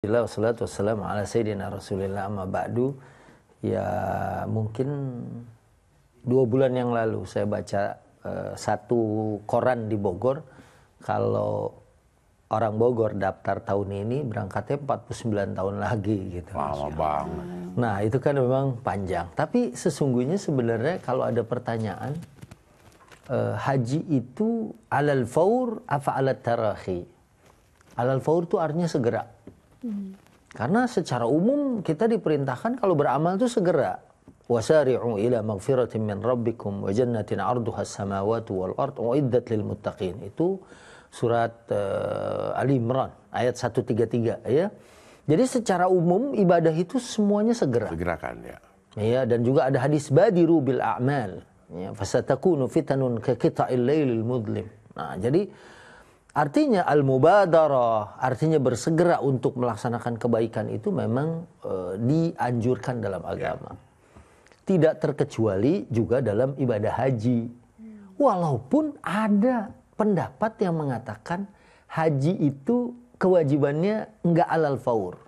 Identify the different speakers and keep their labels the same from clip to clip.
Speaker 1: Alhamdulillah wassalatu wassalamu ala sayyidina Rasulillah amma ba'du. Ya mungkin 2 bulan yang lalu saya baca satu koran di Bogor. Kalau orang Bogor daftar tahun ini berangkatnya 49 tahun lagi gitu.
Speaker 2: Lama banget.
Speaker 1: Nah itu kan memang panjang. Tapi sesungguhnya sebenarnya kalau ada pertanyaan, haji itu alal faur apa alat tarahi? Alal faur itu artinya segera. Karena secara umum kita diperintahkan kalau beramal itu segera. Wasari'u ila maghfiratin min rabbikum wa jannatin 'arduha as-samawati wal ardh uiddat lil muttaqin. Itu surat Ali Imran ayat 133 ya. Jadi secara umum ibadah itu semuanya segera.
Speaker 2: Segerakan ya.
Speaker 1: Ya, dan juga ada hadis badiru bil a'mal. Ya, fasatakunu fitanun ka qita'il lailil mudlim. Nah, jadi artinya al-mubadarah, artinya bersegera untuk melaksanakan kebaikan itu memang dianjurkan dalam agama. Tidak terkecuali juga dalam ibadah haji. Walaupun ada pendapat yang mengatakan haji itu kewajibannya enggak alal faur.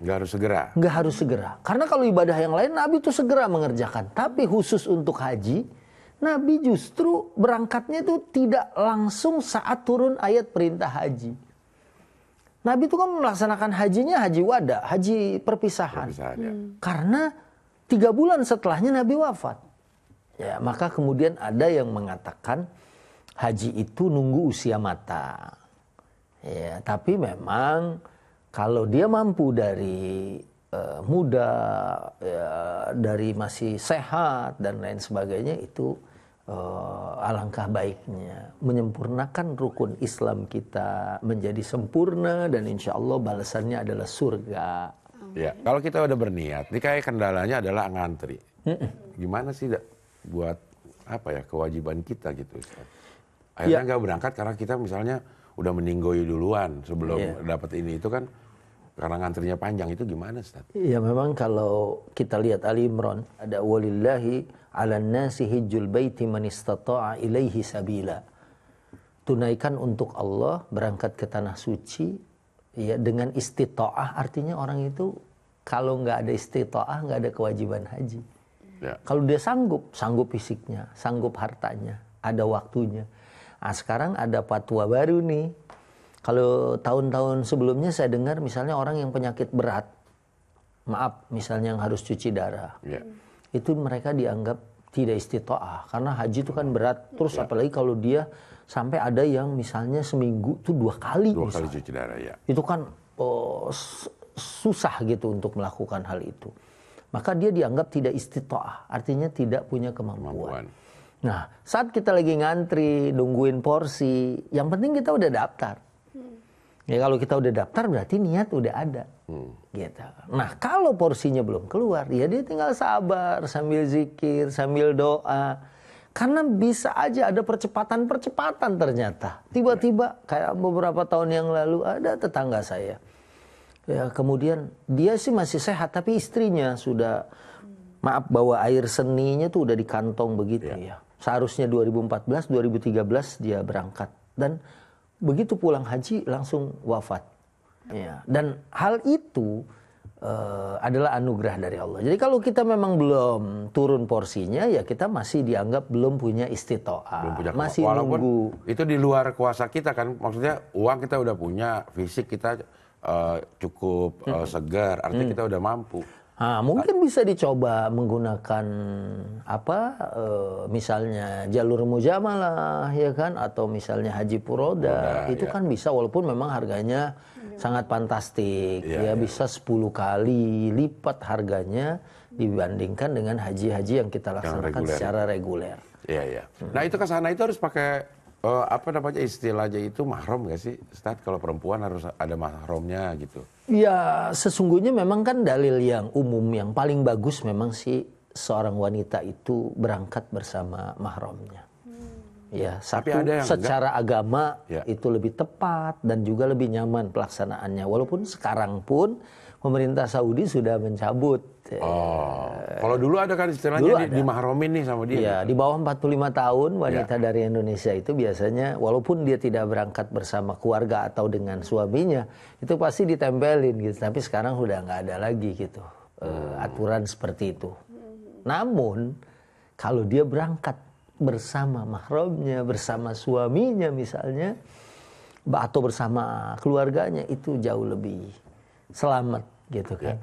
Speaker 2: Nggak harus segera.
Speaker 1: Nggak harus segera. Karena kalau ibadah yang lain Nabi itu segera mengerjakan. Tapi khusus untuk haji, Nabi justru berangkatnya itu tidak langsung saat turun ayat perintah haji. Nabi itu kan melaksanakan hajinya haji wada, haji perpisahan.
Speaker 2: Ya.
Speaker 1: Karena 3 bulan setelahnya Nabi wafat. Ya, maka kemudian ada yang mengatakan haji itu nunggu usia matang. Ya, tapi memang kalau dia mampu dari muda, dari masih sehat dan lain sebagainya, itu alangkah baiknya menyempurnakan rukun Islam kita menjadi sempurna dan insya Allah balasannya adalah surga.
Speaker 2: Ya, kalau kita udah berniat, ini kayak kendalanya adalah ngantri. Gimana sih buat apa ya kewajiban kita gitu? Akhirnya nggak berangkat karena kita misalnya udah meninggoy duluan sebelum dapat ini, itu kan karena ngantrinya panjang. Itu gimana, Ustaz?
Speaker 1: Ya memang kalau kita lihat Ali Imran ada walillahi 'alan nasi hijjul baiti man istata'a ilaihi sabila. Tunaikan untuk Allah berangkat ke tanah suci ya dengan istita'ah, artinya orang itu kalau nggak ada istita'ah nggak ada kewajiban haji. Ya. Kalau dia sanggup fisiknya, sanggup hartanya, ada waktunya. Nah, sekarang ada fatwa baru nih. Kalau tahun-tahun sebelumnya saya dengar misalnya orang yang penyakit berat, maaf, misalnya yang harus cuci darah, itu mereka dianggap tidak istita'ah. Karena haji itu kan berat, terus apalagi kalau dia sampai ada yang misalnya seminggu itu 2 kali.
Speaker 2: 2 kali cuci darah ya.
Speaker 1: Itu kan susah gitu untuk melakukan hal itu. Maka dia dianggap tidak istita'ah, artinya tidak punya kemampuan. Nah, saat kita lagi ngantri, nungguin porsi, yang penting kita udah daftar. Ya kalau kita udah daftar berarti niat udah ada. Gitu. Nah, kalau porsinya belum keluar, ya dia tinggal sabar sambil zikir, sambil doa. Karena bisa aja ada percepatan-percepatan ternyata. Tiba-tiba kayak beberapa tahun yang lalu ada tetangga saya. Ya, kemudian dia sih masih sehat tapi istrinya sudah bawa air seninya tuh udah di kantong begitu ya. Seharusnya 2014, 2013 dia berangkat dan begitu pulang haji langsung wafat. Ya. Dan hal itu adalah anugerah dari Allah. Jadi kalau kita memang belum turun porsinya, ya kita masih dianggap belum punya istita'ah. Masih
Speaker 2: walaupun
Speaker 1: nunggu.
Speaker 2: Itu di luar kuasa kita kan. Maksudnya uang kita udah punya, fisik kita cukup segar, artinya kita udah mampu.
Speaker 1: Nah, mungkin bisa dicoba menggunakan misalnya jalur mujamalah ya kan, atau misalnya haji puroda, itu kan bisa, walaupun memang harganya sangat fantastik bisa 10 kali lipat harganya dibandingkan dengan haji-haji yang kita laksanakan secara reguler.
Speaker 2: Iya. Nah itu ke sana itu harus pakai istilahnya itu mahram nggak sih, Ustaz? Kalau perempuan harus ada mahramnya gitu.
Speaker 1: Ya sesungguhnya memang kan dalil yang umum yang paling bagus memang sih seorang wanita itu berangkat bersama mahramnya. Ya, satu secara agama itu lebih tepat dan juga lebih nyaman pelaksanaannya. Walaupun sekarang pun pemerintah Saudi sudah mencabut.
Speaker 2: Kalau dulu ada kan istilahnya di mahromin nih sama dia.
Speaker 1: Iya, di bawah 45 tahun wanita dari Indonesia itu biasanya walaupun dia tidak berangkat bersama keluarga atau dengan suaminya, itu pasti ditempelin gitu. Tapi sekarang sudah nggak ada lagi gitu aturan seperti itu. Namun kalau dia berangkat bersama mahramnya, bersama suaminya misalnya, atau bersama keluarganya, itu jauh lebih selamat gitu kan.